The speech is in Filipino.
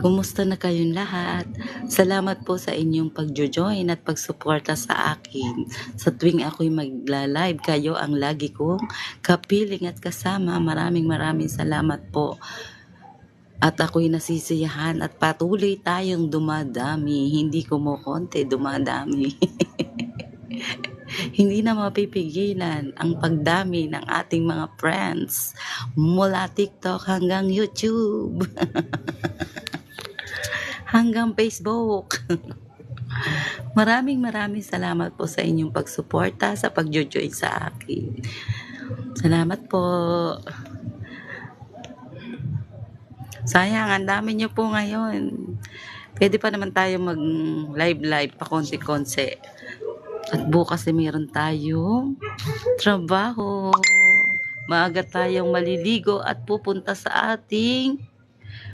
Kumusta na kayong lahat? Salamat po sa inyong pagjo-join at pagsuporta sa akin. Sa tuwing ako'y magla-live, kayo ang lagi kong kapiling at kasama. Maraming salamat po. At ako'y nasisiyahan at patuloy tayong dumadami. Hindi kumukonti, dumadami. Hindi na mapipigilan ang pagdami ng ating mga friends mula TikTok hanggang YouTube. Hanggang Facebook. Maraming salamat po sa inyong pagsuporta, sa pagjo-join sa akin. Salamat po. Sayang, ang dami nyo po ngayon. Pwede pa naman tayo mag-live pa konti-konti. At bukas meron tayong trabaho. Maaga tayong maliligo at pupunta sa ating